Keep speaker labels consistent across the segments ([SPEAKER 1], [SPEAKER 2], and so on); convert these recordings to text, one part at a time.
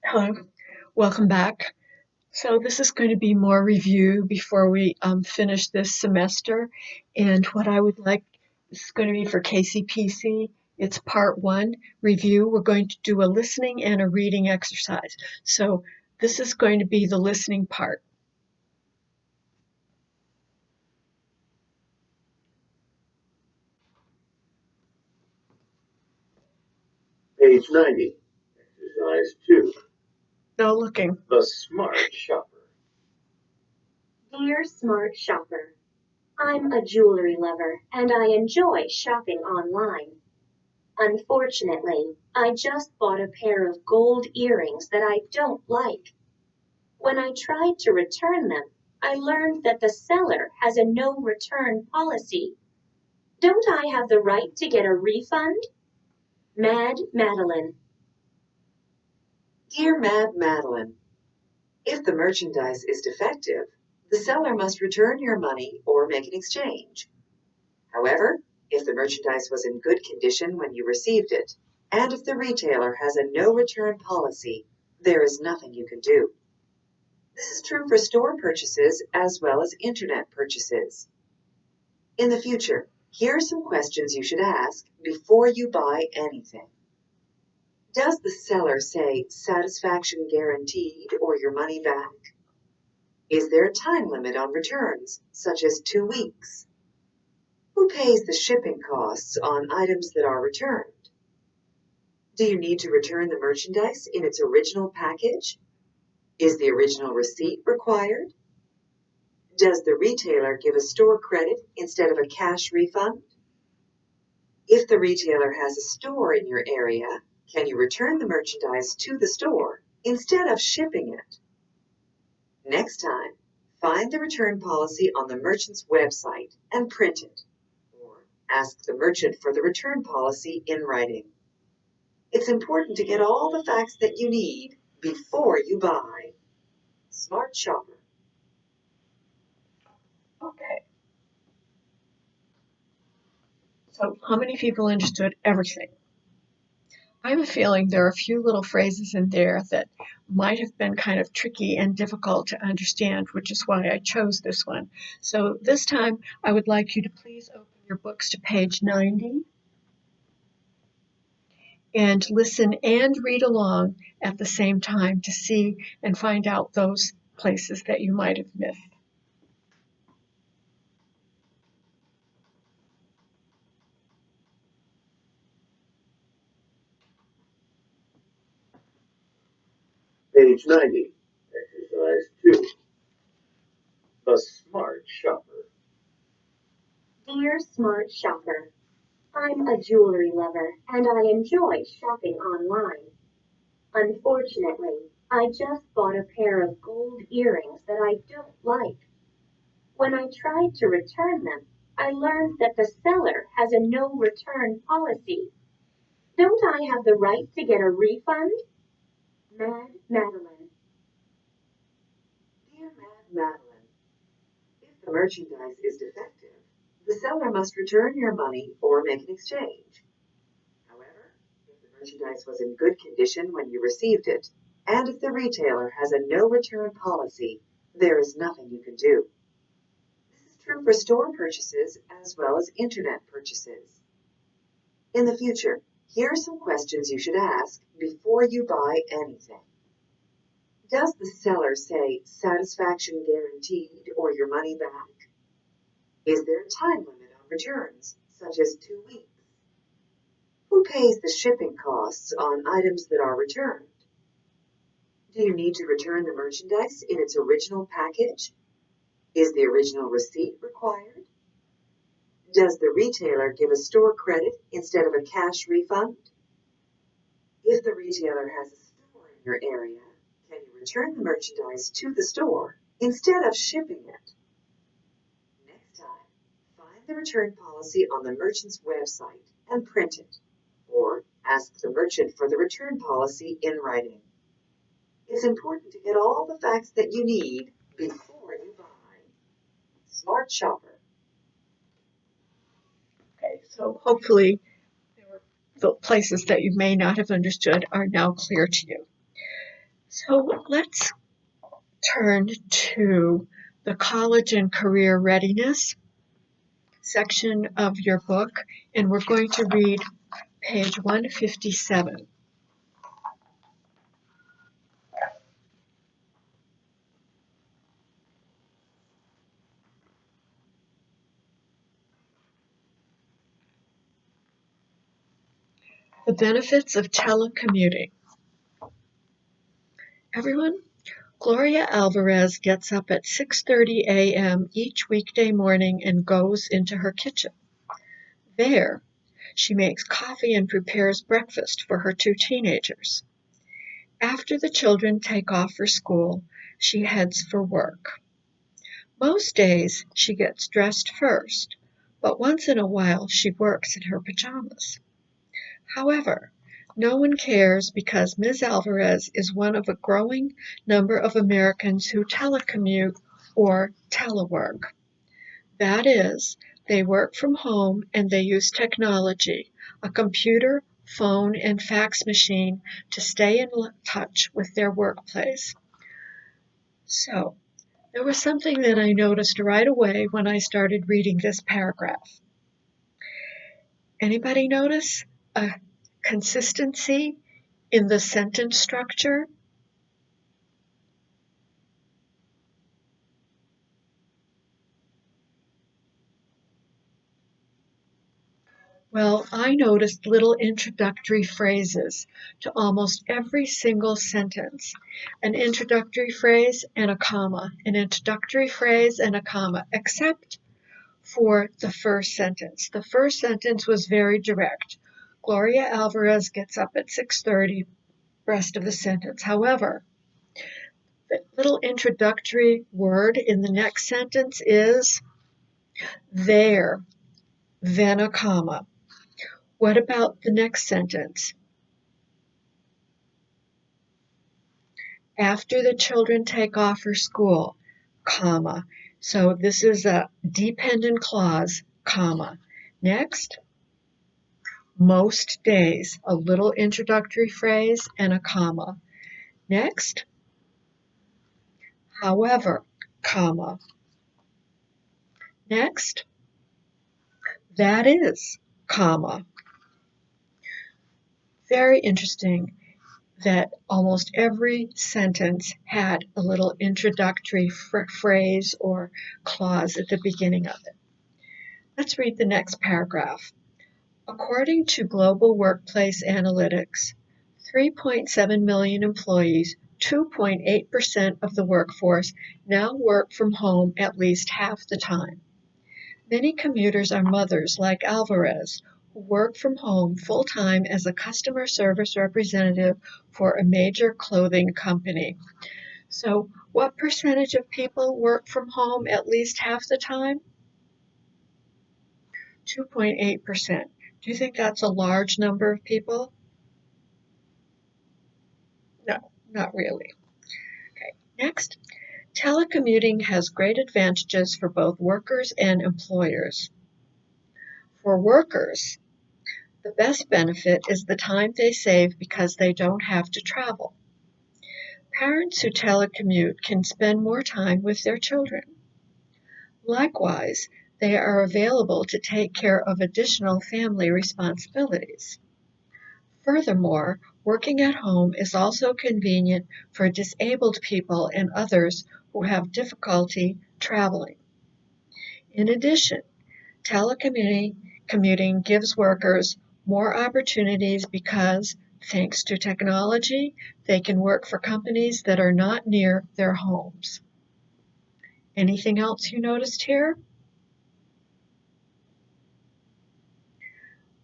[SPEAKER 1] Hello, welcome back. So this is going to be more review before we finish this semester. And what I would like, this is going to be for KCPC. It's part one, review. We're going to do a listening and a reading exercise. So this is going to be the listening part.
[SPEAKER 2] Page 90, exercise 2.
[SPEAKER 1] No looking.
[SPEAKER 2] The Smart Shopper.
[SPEAKER 3] Dear Smart Shopper, I'm a jewelry lover and I enjoy shopping online. Unfortunately, I just bought a pair of gold earrings that I don't like. When I tried to return them, I learned that the seller has a no return policy. Don't I have the right to get a refund? Mad Madeline.
[SPEAKER 4] Dear Mad Madeline, if the merchandise is defective, the seller must return your money or make an exchange. However, if the merchandise was in good condition when you received it, and if the retailer has a no return policy, there is nothing you can do. This is true for store purchases as well as internet purchases. In the future, here are some questions you should ask before you buy anything. Does the seller say satisfaction guaranteed or your money back? Is there a time limit on returns, such as 2 weeks? Who pays the shipping costs on items that are returned? Do you need to return the merchandise in its original package? Is the original receipt required? Does the retailer give a store credit instead of a cash refund? If the retailer has a store in your area, can you return the merchandise to the store instead of shipping it? Next time, find the return policy on the merchant's website and print it, or ask the merchant for the return policy in writing. It's important to get all the facts that you need before you buy. Smart Shopper.
[SPEAKER 1] Okay. So how many people understood everything? I have a feeling there are a few little phrases in there that might have been kind of tricky and difficult to understand, which is why I chose this one. So this time I would like you to please open your books to page 90 and listen and read along at the same time to see and find out those places that you might have missed.
[SPEAKER 2] Page 90, exercise 2. The Smart Shopper.
[SPEAKER 3] Dear Smart Shopper, I'm a jewelry lover and I enjoy shopping online. Unfortunately, I just bought a pair of gold earrings that I don't like. When I tried to return them, I learned that the seller has a no return policy. Don't I have the right to get a refund? Mad Madeline.
[SPEAKER 4] Dear Mad Madeline, if the merchandise is defective, the seller must return your money or make an exchange. However, if the merchandise was in good condition when you received it, and if the retailer has a no return policy, there is nothing you can do. This is true for store purchases as well as internet purchases. In the future, here are some questions you should ask before you buy anything. Does the seller say satisfaction guaranteed or your money back? Is there a time limit on returns, such as 2 weeks? Who pays the shipping costs on items that are returned? Do you need to return the merchandise in its original package? Is the original receipt required? Does the retailer give a store credit instead of a cash refund? If the retailer has a store in your area, can you return the merchandise to the store instead of shipping it? Next time, find the return policy on the merchant's website and print it, or ask the merchant for the return policy in writing. It's important to get all the facts that you need before you buy. Smart Shopper.
[SPEAKER 1] Okay, so hopefully the places that you may not have understood are now clear to you. So let's turn to the college and career readiness section of your book, and we're going to read page 157. The benefits of telecommuting. Everyone, Gloria Alvarez gets up at 6:30 a.m. each weekday morning and goes into her kitchen. There, she makes coffee and prepares breakfast for her two teenagers. After the children take off for school, she heads for work. Most days she gets dressed first, but once in a while she works in her pajamas. However, no one cares because Ms. Alvarez is one of a growing number of Americans who telecommute or telework. That is, they work from home and they use technology, a computer, phone, and fax machine to stay in touch with their workplace. So, there was something that I noticed right away when I started reading this paragraph. Anybody notice a consistency in the sentence structure? Well, I noticed little introductory phrases to almost every single sentence. An introductory phrase and a comma, an introductory phrase and a comma, except for the first sentence. The first sentence was very direct. Gloria Alvarez gets up at 6:30, rest of the sentence. However, the little introductory word in the next sentence is there, then a comma. What about the next sentence? After the children take off for school, comma. So this is a dependent clause, comma. Next, most days, a little introductory phrase and a comma. Next, however, comma. Next, that is, comma. Very interesting that almost every sentence had a little introductory phrase or clause at the beginning of it. Let's read the next paragraph. According to Global Workplace Analytics, 3.7 million employees, 2.8% of the workforce, now work from home at least half the time. Many commuters are mothers like Alvarez, who work from home full-time as a customer service representative for a major clothing company. So, what percentage of people work from home at least half the time? 2.8%. Do you think that's a large number of people? No, not really. Okay, next. Telecommuting has great advantages for both workers and employers. For workers, the best benefit is the time they save because they don't have to travel. Parents who telecommute can spend more time with their children. Likewise, they are available to take care of additional family responsibilities. Furthermore, working at home is also convenient for disabled people and others who have difficulty traveling. In addition, telecommuting gives workers more opportunities because, thanks to technology, they can work for companies that are not near their homes. Anything else you noticed here?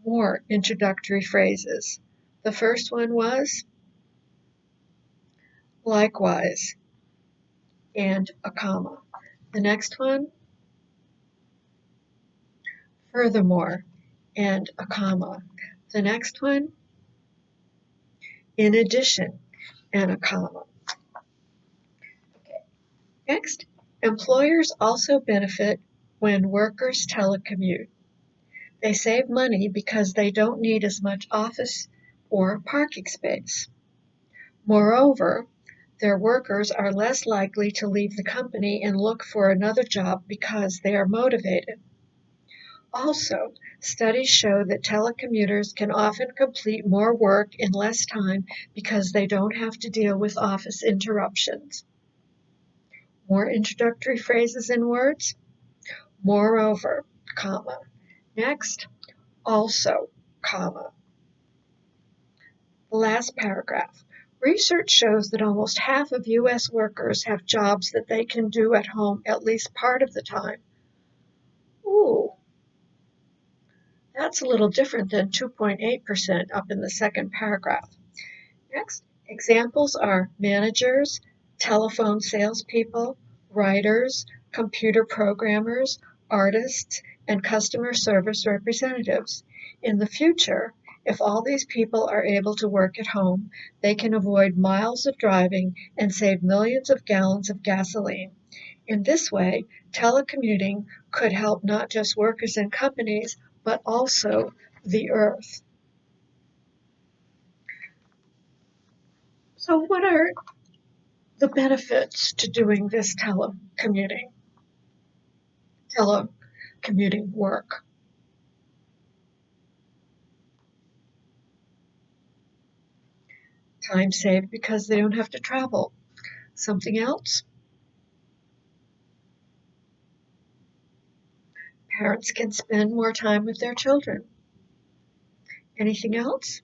[SPEAKER 1] More introductory phrases. The first one was likewise and a comma. The next one, furthermore and a comma. The next one, in addition and a comma. Next, employers also benefit when workers telecommute. They save money because they don't need as much office or parking space. Moreover, Their workers are less likely to leave the company and look for another job because they are motivated. Also, studies show that telecommuters can often complete more work in less time because they don't have to deal with office interruptions. More introductory phrases and words. Moreover, comma. Next, also, comma. The last paragraph. Research shows that almost half of U.S. workers have jobs that they can do at home at least part of the time. Ooh, that's a little different than 2.8% up in the second paragraph. Next, examples are managers, telephone salespeople, writers, computer programmers, artists, and customer service representatives. In the future, if all these people are able to work at home, they can avoid miles of driving and save millions of gallons of gasoline. In this way, telecommuting could help not just workers and companies, but also the earth. So what are the benefits to doing this telecommuting work? Time saved because they don't have to travel. Something else? Parents can spend more time with their children. Anything else?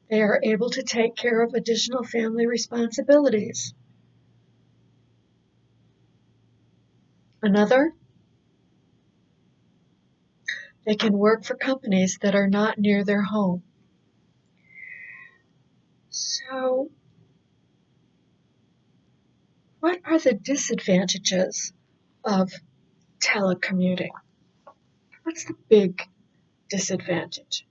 [SPEAKER 1] They are able to take care of additional family responsibilities. Another? They can work for companies that are not near their home. So, what are the disadvantages of telecommuting? What's the big disadvantage?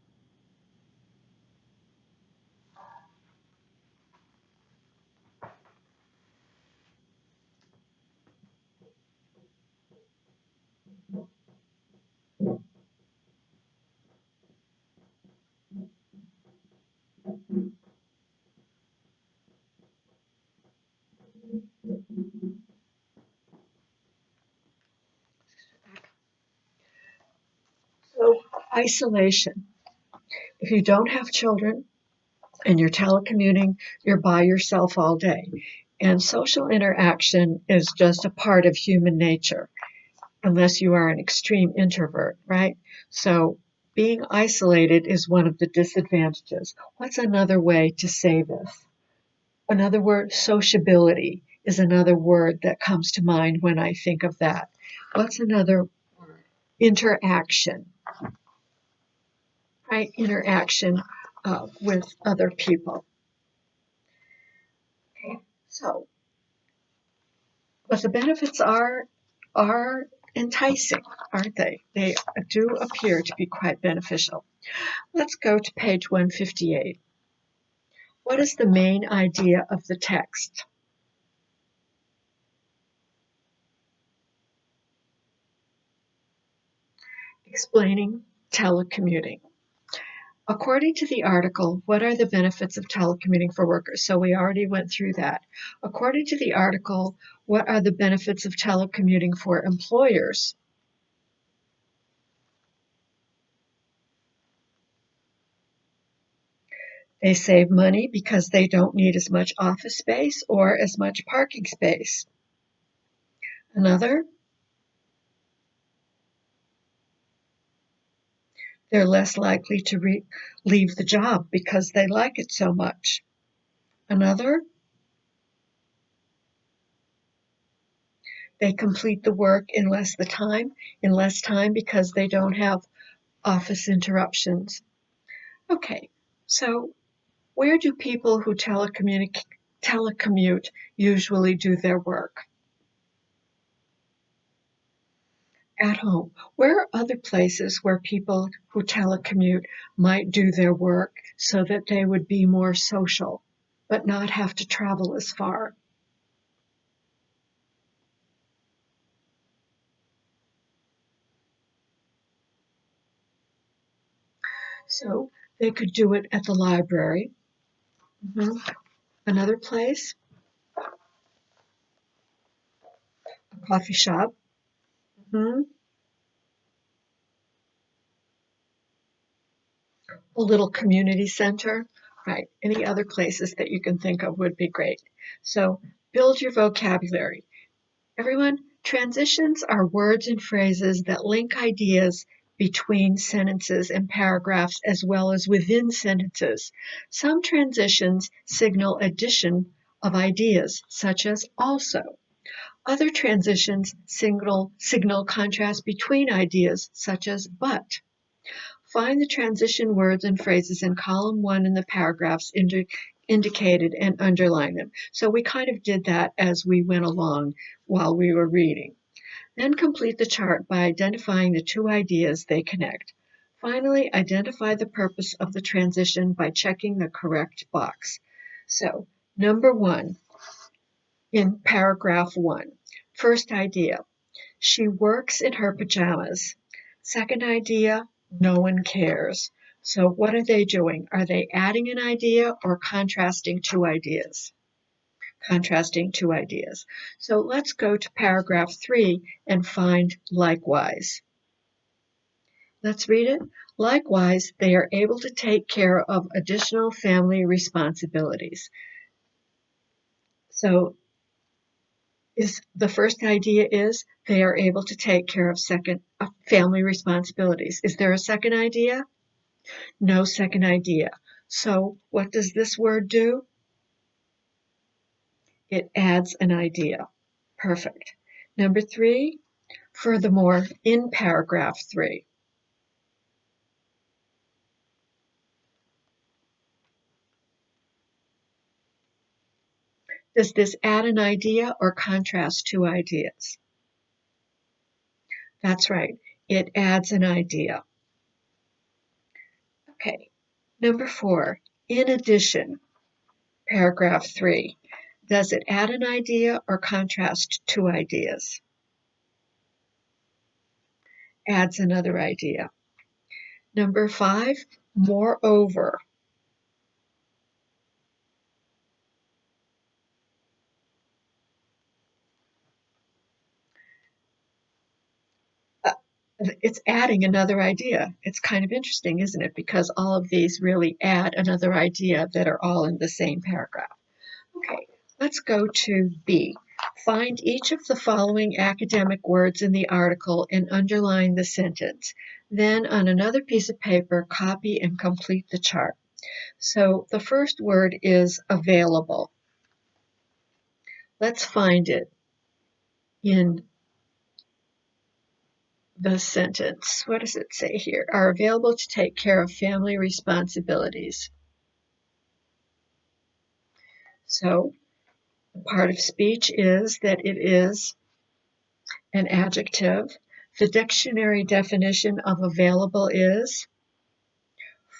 [SPEAKER 1] So, isolation. If you don't have children and you're telecommuting, you're by yourself all day. And social interaction is just a part of human nature, unless you are an extreme introvert, right? So being isolated is one of the disadvantages. What's another way to say this? Another word, sociability, is another word that comes to mind when I think of that. What's another word? Interaction, right? Interaction with other people. Okay, so but the benefits are enticing, aren't they? They do appear to be quite beneficial. Let's go to page 158. What is the main idea of the text? Explaining telecommuting. According to the article, what are the benefits of telecommuting for workers? So we already went through that. According to the article, what are the benefits of telecommuting for employers? They save money because they don't need as much office space or as much parking space. Another, they're less likely to leave the job because they like it so much. Another, they complete the work in less time because they don't have office interruptions. Okay, so where do people who telecommute usually do their work? At home. Where are other places where people who telecommute might do their work so that they would be more social, but not have to travel as far? So they could do it at the library, Another place, a coffee shop. A little community center. Right. Any other places that you can think of would be great. So build your vocabulary. Everyone, transitions are words and phrases that link ideas between sentences and paragraphs as well as within sentences. Some transitions signal addition of ideas, such as also. Other transitions signal contrast between ideas, such as but. Find the transition words and phrases in column 1 in the paragraphs indicated and underline them. So we kind of did that as we went along while we were reading. Then complete the chart by identifying the two ideas they connect. Finally, identify the purpose of the transition by checking the correct box. So, number 1 in paragraph 1. First idea, she works in her pajamas. Second idea, no one cares. So what are they doing? Are they adding an idea or contrasting two ideas? Contrasting two ideas. So let's go to paragraph 3 and find likewise. Let's read it. Likewise, they are able to take care of additional family responsibilities. So the first idea is they are able to take care of family responsibilities. Is there a second idea? No second idea. So what does this word do? It adds an idea. Perfect. Number 3, furthermore, in paragraph 3. Does this add an idea or contrast two ideas? That's right. It adds an idea. Okay. Number 4, in addition, paragraph 3. Does it add an idea or contrast two ideas? Adds another idea. Number 5, moreover. It's adding another idea. It's kind of interesting, isn't it? Because all of these really add another idea that are all in the same paragraph. Okay, let's go to B. Find each of the following academic words in the article and underline the sentence. Then on another piece of paper, copy and complete the chart. So the first word is available. Let's find it in the sentence. What does it say here? Are available to take care of family responsibilities. So the part of speech is that it is an adjective. The dictionary definition of available is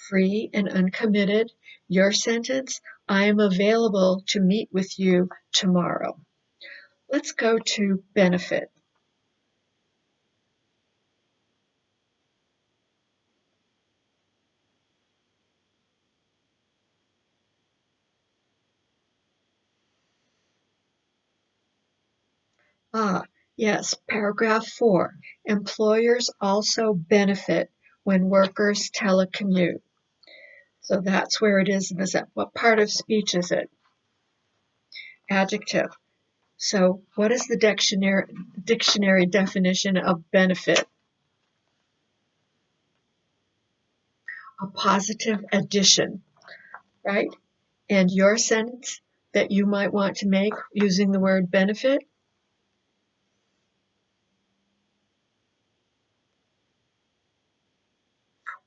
[SPEAKER 1] free and uncommitted. Your sentence, I am available to meet with you tomorrow. Let's go to benefit. Yes, paragraph 4. Employers also benefit when workers telecommute. So that's where it is in the sentence. What part of speech is it? Adjective. So what is the dictionary definition of benefit? A positive addition, right? And your sentence that you might want to make using the word benefit?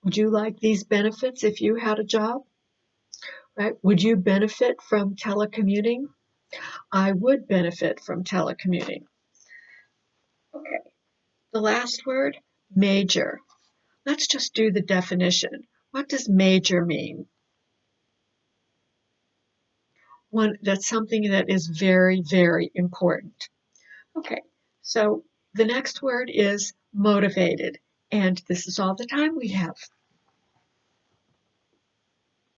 [SPEAKER 1] Would you like these benefits if you had a job? Right? Would you benefit from telecommuting? I would benefit from telecommuting. Okay. The last word, major. Let's just do the definition. What does major mean? That's something that is very, very important. Okay, so the next word is motivated, and this is all the time we have.